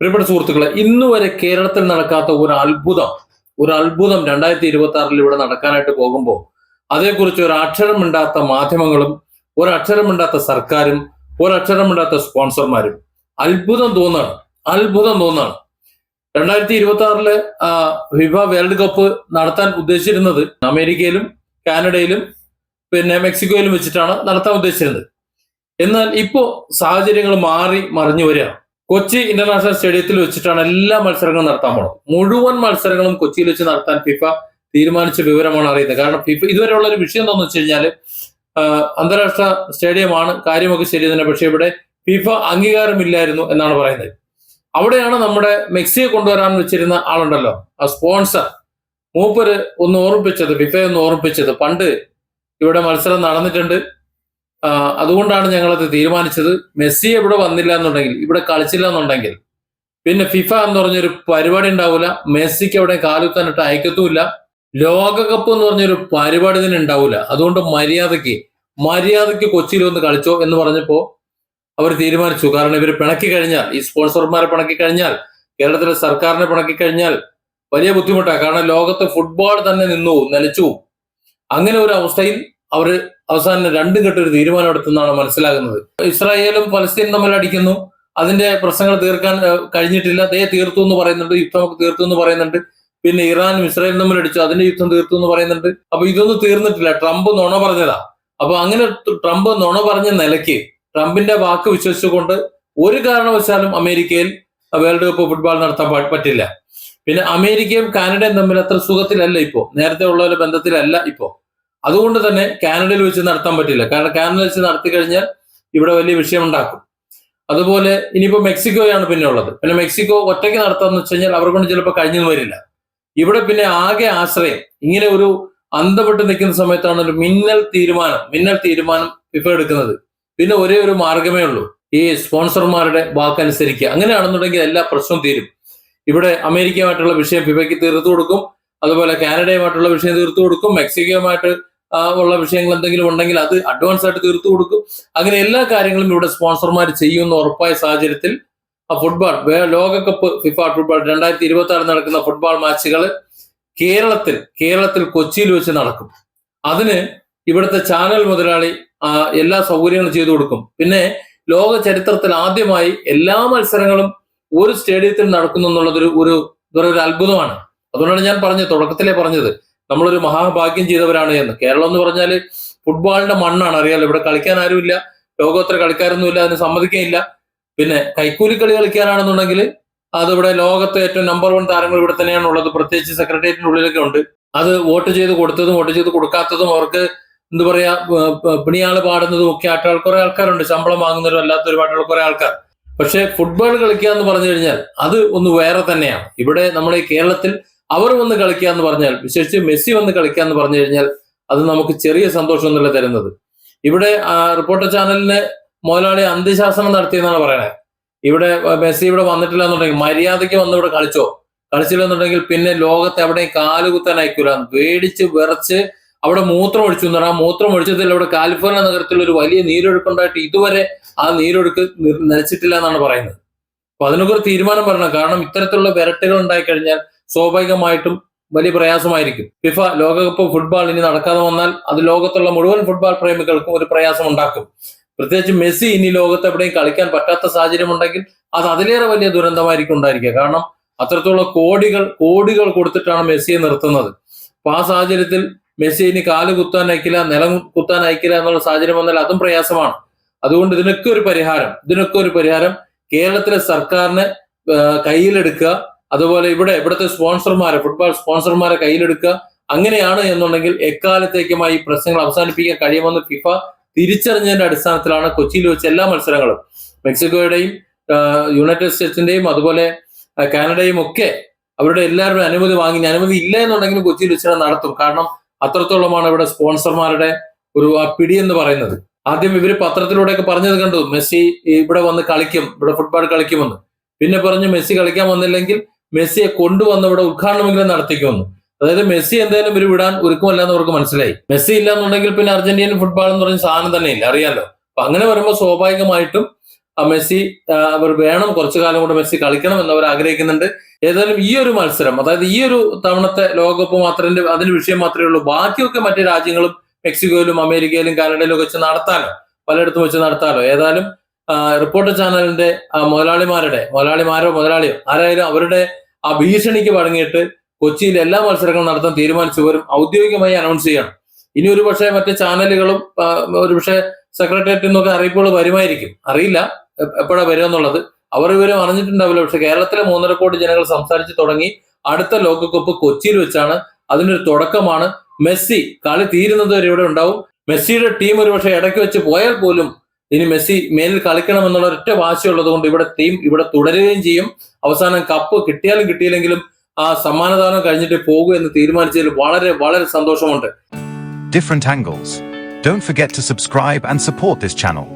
പ്രിയപ്പെട്ട സുഹൃത്തുക്കളെ, ഇന്ന് വരെ കേരളത്തിൽ നടക്കാത്ത ഒരു അത്ഭുതം 2026 ഇവിടെ നടക്കാനായിട്ട് പോകുമ്പോൾ അതേക്കുറിച്ച് ഒരു അക്ഷരമിണ്ടാത്ത മാധ്യമങ്ങളും ഒരക്ഷരമിണ്ടാത്ത സർക്കാരും ഒരക്ഷരമിണ്ടാത്ത സ്പോൺസർമാരും അത്ഭുതം തോന്നാണ്. 2026 ഫിഫ വേൾഡ് കപ്പ് നടത്താൻ ഉദ്ദേശിച്ചിരുന്നത് അമേരിക്കയിലും കാനഡയിലും പിന്നെ മെക്സിക്കോയിലും വെച്ചിട്ടാണ് നടത്താൻ ഉദ്ദേശിച്ചിരുന്നത്. എന്നാൽ ഇപ്പോ സാഹചര്യങ്ങൾ മാറി മറിഞ്ഞു വരികയാണ്. കൊച്ചി ഇന്റർനാഷണൽ സ്റ്റേഡിയത്തിൽ വെച്ചിട്ടാണ് എല്ലാ മത്സരങ്ങളും നടത്താൻ പോണത്. മുഴുവൻ മത്സരങ്ങളും കൊച്ചിയിൽ വെച്ച് നടത്താൻ ഫിഫ തീരുമാനിച്ച വിവരമാണ് അറിയുന്നത്. കാരണം ഫിഫ ഇതുവരെയുള്ള ഒരു വിഷയം എന്താണെന്ന് വെച്ച് കഴിഞ്ഞാല് അന്താരാഷ്ട്ര സ്റ്റേഡിയമാണ്, കാര്യമൊക്കെ ശരി തന്നെ, പക്ഷെ ഇവിടെ ഫിഫ അംഗീകാരമില്ലായിരുന്നു എന്നാണ് പറയുന്നത്. അവിടെയാണ് നമ്മുടെ മെക്സിയെ കൊണ്ടുവരാൻ വെച്ചിരുന്ന ആളുണ്ടല്ലോ, ആ സ്പോൺസർ മൂപ്പര് ഫിഫയെ ഒന്ന് ഓർമ്മിപ്പിച്ചത് പണ്ട് ഇവിടെ മത്സരം നടന്നിട്ടുണ്ട്, അതുകൊണ്ടാണ് ഞങ്ങളത് തീരുമാനിച്ചത്. മെസ്സി ഇവിടെ വന്നില്ല എന്നുണ്ടെങ്കിൽ, ഇവിടെ കളിച്ചില്ല എന്നുണ്ടെങ്കിൽ പിന്നെ ഫിഫ എന്ന് പറഞ്ഞൊരു പരിപാടി ഉണ്ടാവില്ല, മെസ്സിക്ക് അവിടെ കാലുത്താനിട്ട് അയക്കത്തുമില്ല, ലോകകപ്പ് എന്ന് പറഞ്ഞൊരു പരിപാടി തന്നെ ഉണ്ടാവില്ല. അതുകൊണ്ട് മര്യാദയ്ക്ക് കൊച്ചിയിൽ വന്ന് കളിച്ചോ എന്ന് പറഞ്ഞപ്പോ അവർ തീരുമാനിച്ചു. കാരണം ഇവർ പിണക്കി കഴിഞ്ഞാൽ, ഈ സ്പോൺസർമാരെ പിണക്കി കഴിഞ്ഞാൽ, കേരളത്തിലെ സർക്കാരിനെ പിണക്കി കഴിഞ്ഞാൽ വലിയ ബുദ്ധിമുട്ടാണ്. കാരണം ലോകത്ത് ഫുട്ബോൾ തന്നെ നിലച്ചു. അങ്ങനെ ഒരു അവസ്ഥയിൽ അവർ അവസാനം രണ്ടും കെട്ടൊരു തീരുമാനം എടുത്തെന്നാണ് മനസ്സിലാകുന്നത്. ഇസ്രായേലും ഫലസ്തീനും തമ്മിൽ അടിക്കുന്നു, അതിന്റെ പ്രശ്നങ്ങൾ തീർക്കാൻ കഴിഞ്ഞിട്ടില്ല, തീർത്തു എന്ന് പറയുന്നുണ്ട്, യുദ്ധമൊക്കെ തീർത്തു എന്ന് പറയുന്നുണ്ട്. പിന്നെ ഇറാനും ഇസ്രായേലും തമ്മിൽ അടിച്ചു, അതിന്റെ യുദ്ധം തീർത്തു എന്ന് പറയുന്നുണ്ട്. അപ്പൊ ഇതൊന്നും തീർന്നിട്ടില്ല, ട്രംപ് നുണ പറഞ്ഞതാ. അപ്പൊ അങ്ങനെ ട്രംപ് നുണ പറഞ്ഞ നിലയ്ക്ക് ട്രംപിന്റെ വാക്ക് വിശ്വസിച്ചുകൊണ്ട് ഒരു കാരണവശാലും അമേരിക്കയിൽ വേൾഡ് കപ്പ് ഫുട്ബോൾ നടത്താൻ പറ്റില്ല. പിന്നെ അമേരിക്കയും കാനഡയും തമ്മിൽ അത്ര സുഖത്തിലല്ല ഇപ്പോ, നേരത്തെ ഉള്ള ഒരു ബന്ധത്തിലല്ല ഇപ്പോ. അതുകൊണ്ട് തന്നെ കാനഡയിൽ വെച്ച് നടത്താൻ പറ്റില്ല. കാരണം കാനഡയിൽ വെച്ച് നടത്തി കഴിഞ്ഞാൽ ഇവിടെ വലിയ വിഷയം ഉണ്ടാക്കും. അതുപോലെ ഇനിയിപ്പോ മെക്സിക്കോയാണ് പിന്നെ ഉള്ളത്. പിന്നെ മെക്സിക്കോ ഒറ്റയ്ക്ക് നടത്താന്ന് വെച്ച് കഴിഞ്ഞാൽ അവർ കൊണ്ട് ചിലപ്പോൾ കഴിഞ്ഞെന്ന് വരില്ല. ഇവിടെ പിന്നെ ആകെ ആശ്രയം ഇങ്ങനെ ഒരു അന്തപ്പെട്ട് നിൽക്കുന്ന സമയത്താണ് ഒരു മിന്നൽ തീരുമാനം ഫിഫ എടുക്കുന്നത്. പിന്നെ ഒരേ ഒരു മാർഗമേ ഉള്ളൂ, ഈ സ്പോൺസർമാരുടെ വാക്കനുസരിക്കുക. അങ്ങനെയാണെന്നുണ്ടെങ്കിൽ എല്ലാ പ്രശ്നവും തീരും. ഇവിടെ അമേരിക്കയുമായിട്ടുള്ള വിഷയം ഫിഫയ്ക്ക് തീർത്തു കൊടുക്കും, അതുപോലെ കാനഡയുമായിട്ടുള്ള വിഷയം തീർത്തു കൊടുക്കും, മെക്സിക്കോയുമായിട്ട് ഉള്ള വിഷയങ്ങൾ എന്തെങ്കിലും ഉണ്ടെങ്കിൽ അത് അഡ്വാൻസ് ആയിട്ട് തീർത്തു കൊടുക്കും. അങ്ങനെ എല്ലാ കാര്യങ്ങളും ഇവിടെ സ്പോൺസർമാർ ചെയ്യുമെന്ന് ഉറപ്പായ സാഹചര്യത്തിൽ ലോകകപ്പ് ഫിഫ ഫുട്ബോൾ 2026 നടക്കുന്ന ഫുട്ബോൾ മാച്ചുകൾ കേരളത്തിൽ കൊച്ചിയിൽ വെച്ച് നടക്കും. അതിന് ഇവിടുത്തെ ചാനൽ മുതലാളി എല്ലാ സൗകര്യങ്ങളും ചെയ്തു കൊടുക്കും. പിന്നെ ലോക ചരിത്രത്തിൽ ആദ്യമായി എല്ലാ മത്സരങ്ങളും ഒരു സ്റ്റേഡിയത്തിൽ നടക്കുന്നു എന്നുള്ളത് ഒരു അത്ഭുതമാണ്. അതുകൊണ്ടാണ് ഞാൻ തുടക്കത്തിലേ പറഞ്ഞത് നമ്മളൊരു മഹാഭാഗ്യം ചെയ്തവരാണ് എന്ന്. കേരളം എന്ന് പറഞ്ഞാൽ ഫുട്ബോളിന്റെ മണ്ണാണ്, അറിയാലോ. ഇവിടെ കളിക്കാൻ ആരുമില്ല, ലോകോത്തര കളിക്കാരൊന്നുമില്ല, അതിന് സമ്മതിക്കുകയില്ല. പിന്നെ കൈക്കൂലി കളി കളിക്കാനാണെന്നുണ്ടെങ്കിൽ അതിവിടെ ലോകത്തെ ഏറ്റവും നമ്പർ 1 താരങ്ങൾ ഇവിടെ തന്നെയാണ് ഉള്ളത്. പ്രത്യേകിച്ച് സെക്രട്ടേറിയറ്റിന്റെ ഉള്ളിലൊക്കെ ഉണ്ട്. അത് വോട്ട് ചെയ്ത് കൊടുത്തതും വോട്ട് ചെയ്ത് കൊടുക്കാത്തതും അവർക്ക് എന്താ പറയാ, പിണിയാള് പാടുന്നതും ഒക്കെ ആയിട്ടുള്ള കുറെ ആൾക്കാരുണ്ട്, ശമ്പളം വാങ്ങുന്നവരും അല്ലാത്തവരുമായിട്ടുള്ള കുറെ ആൾക്കാർ. പക്ഷെ ഫുട്ബോൾ കളിക്കുക എന്ന് പറഞ്ഞു കഴിഞ്ഞാൽ അത് ഒന്ന് വേറെ തന്നെയാണ്. ഇവിടെ നമ്മുടെ കേരളത്തിൽ അവർ വന്ന് കളിക്കുക എന്ന് പറഞ്ഞാൽ, വിശേഷിച്ച് മെസ്സി വന്ന് കളിക്കുക എന്ന് പറഞ്ഞു കഴിഞ്ഞാൽ അത് നമുക്ക് ചെറിയ സന്തോഷം എന്നല്ല തരുന്നത്. ഇവിടെ റിപ്പോർട്ടർ ചാനലിന് മുതലാളി അന്ത്യശാസനം നടത്തിയെന്നാണ് പറയണത്. ഇവിടെ മെസ്സി ഇവിടെ വന്നിട്ടില്ല എന്നുണ്ടെങ്കിൽ മര്യാദയ്ക്ക് വന്ന് ഇവിടെ കളിച്ചില്ല എന്നുണ്ടെങ്കിൽ പിന്നെ ലോകത്ത് എവിടെയും കാലുകുത്താൻ അയക്കൂല, പേടിച്ച് വിറച്ച് അവിടെ മൂത്രം ഒഴിച്ചു എന്നാണ്. ആ മൂത്രം ഒഴിച്ചതിൽ അവിടെ കാലിഫോർണിയ നഗരത്തിൽ ഒരു വലിയ നീരൊഴുക്കുണ്ടായിട്ട് ഇതുവരെ ആ നീരൊഴുക്ക് നിലച്ചിട്ടില്ല എന്നാണ് പറയുന്നത്. അപ്പൊ അതിനൊക്കെ ഒരു തീരുമാനം വരണം. കാരണം ഇത്തരത്തിലുള്ള വിരട്ടുകൾ ഉണ്ടായി കഴിഞ്ഞാൽ സ്വാഭാവികമായിട്ടും വലിയ പ്രയാസമായിരിക്കും. ഫിഫ ലോകകപ്പ് ഫുട്ബോൾ ഇനി നടക്കാതെ വന്നാൽ അത് ലോകത്തുള്ള മുഴുവൻ ഫുട്ബോൾ പ്രേമികൾക്കും ഒരു പ്രയാസം ഉണ്ടാക്കും. പ്രത്യേകിച്ച് മെസ്സി ഇനി ലോകത്ത് എവിടെയും കളിക്കാൻ പറ്റാത്ത സാഹചര്യം ഉണ്ടെങ്കിൽ അത് അതിലേറെ വലിയ ദുരന്തമായിരിക്കും ഉണ്ടായിരിക്കുക. കാരണം അത്രത്തോളം കോടികൾ കൊടുത്തിട്ടാണ് മെസ്സിയെ നിർത്തുന്നത്. അപ്പൊ ആ സാഹചര്യത്തിൽ മെസ്സി ഇനി കാല് കുത്താൻ അയക്കില്ല, നിലം കുത്താൻ അയക്കില്ല എന്നുള്ള സാഹചര്യം വന്നാൽ അതും പ്രയാസമാണ്. അതുകൊണ്ട് ഇതിനൊക്കെ ഒരു പരിഹാരം കേരളത്തിലെ സർക്കാരിനെ കയ്യിലെടുക്കുക. അതുപോലെ ഇവിടുത്തെ ഫുട്ബോൾ സ്പോൺസർമാരെ കയ്യിലെടുക്കുക. അങ്ങനെയാണ് എന്നുണ്ടെങ്കിൽ എക്കാലത്തേക്കുമായി ഈ പ്രശ്നങ്ങൾ അവസാനിപ്പിക്കാൻ കഴിയുമെന്ന് ഫിഫ തിരിച്ചറിഞ്ഞതിന്റെ അടിസ്ഥാനത്തിലാണ് കൊച്ചിയിൽ വെച്ച് എല്ലാ മത്സരങ്ങളും, മെക്സിക്കോയുടെയും യുണൈറ്റഡ് സ്റ്റേറ്റ്സിന്റെയും അതുപോലെ കാനഡയും ഒക്കെ അവരുടെ എല്ലാവരുടെയും അനുമതി ഇല്ല എന്നുണ്ടെങ്കിലും കൊച്ചിയിൽ വെച്ച് നടത്തും. കാരണം അത്രത്തോളമാണ് ഇവിടെ സ്പോൺസർമാരുടെ ഒരു പിടി എന്ന് പറയുന്നത്. ആദ്യം ഇവര് പത്രത്തിലൂടെയൊക്കെ പറഞ്ഞത് കണ്ടു, മെസ്സി ഇവിടെ വന്ന് കളിക്കും, ഇവിടെ ഫുട്ബോൾ കളിക്കുമെന്ന്. പിന്നെ പറഞ്ഞു മെസ്സി കളിക്കാൻ വന്നില്ലെങ്കിൽ മെസ്സിയെ കൊണ്ടുവന്ന് ഇവിടെ ഉദ്ഘാടനമെങ്കിലും നടത്തിക്കുമെന്ന്. അതായത് മെസ്സി എന്തായാലും ഇവർ വിടാൻ ഒരുക്കമല്ല എന്ന് അവർക്ക് മനസ്സിലായി. മെസ്സി ഇല്ല എന്നുണ്ടെങ്കിൽ പിന്നെ അർജന്റീനൻ ഫുട്ബോൾ എന്ന് പറഞ്ഞ സാധനം തന്നെ ഇല്ല, അറിയാലോ. അപ്പൊ അങ്ങനെ വരുമ്പോൾ സ്വാഭാവികമായിട്ടും മെസ്സി അവർ വേണം, കുറച്ചു കാലം കൂടെ മെസ്സി കളിക്കണം എന്നവർ ആഗ്രഹിക്കുന്നുണ്ട്. ഏതായാലും ഈ ഒരു മത്സരം, അതായത് ഈ ഒരു തവണത്തെ ലോകകപ്പ് മാത്രമേ അതിന് വിഷയം മാത്രമേ ഉള്ളൂ. ബാക്കിയൊക്കെ മറ്റു രാജ്യങ്ങളും മെക്സിക്കോയിലും അമേരിക്കയിലും കാനഡയിലും ഒക്കെ വെച്ച് നടത്താലോ, പലയിടത്തും വെച്ച് നടത്താലോ. ഏതായാലും റിപ്പോർട്ടർ ചാനലിന്റെ മുതലാളിയോ ആരായാലും അവരുടെ ആ ഭീഷണിക്ക് വഴങ്ങിയിട്ട് കൊച്ചിയിൽ എല്ലാ മത്സരങ്ങളും നടത്താൻ തീരുമാനിച്ചവരും ഔദ്യോഗികമായി അനൗൺസ് ചെയ്യണം. ഇനി ഒരു പക്ഷേ മറ്റു ചാനലുകളും ഒരുപക്ഷെ സെക്രട്ടേറിയറ്റിൽ നിന്നൊക്കെ അറിയിപ്പുകൾ വരുമായിരിക്കും, അറിയില്ല എപ്പോഴാ വരിക എന്നുള്ളത്. അവർ ഇവരും അറിഞ്ഞിട്ടുണ്ടാവില്ല. പക്ഷെ കേരളത്തിലെ 3.5 കോടി ജനങ്ങൾ സംസാരിച്ച് തുടങ്ങി. അടുത്ത ലോകകപ്പ് കൊച്ചിയിൽ വെച്ചാണ്, അതിനൊരു തുടക്കമാണ്. മെസ്സി കളി തീരുന്നത് വരെ ഇവിടെ ഉണ്ടാവും. മെസ്സിയുടെ ടീം ഒരുപക്ഷെ ഇടയ്ക്ക് വെച്ച് പോയാൽ പോലും ഇനി മെസ്സി മേലിൽ കളിക്കണം എന്നുള്ള ഒറ്റ വാശിയുള്ളത് കൊണ്ട് ടീം ഇവിടെ തുടരുകയും ചെയ്യും. അവസാനം കപ്പ് കിട്ടിയാലും കിട്ടിയില്ലെങ്കിലും ആ സമ്മാനദാനം കഴിഞ്ഞിട്ട് പോകുക എന്ന് തീരുമാനിച്ചതിൽ വളരെ വളരെ സന്തോഷമുണ്ട്. Different angles. Don't forget to subscribe and support this channel.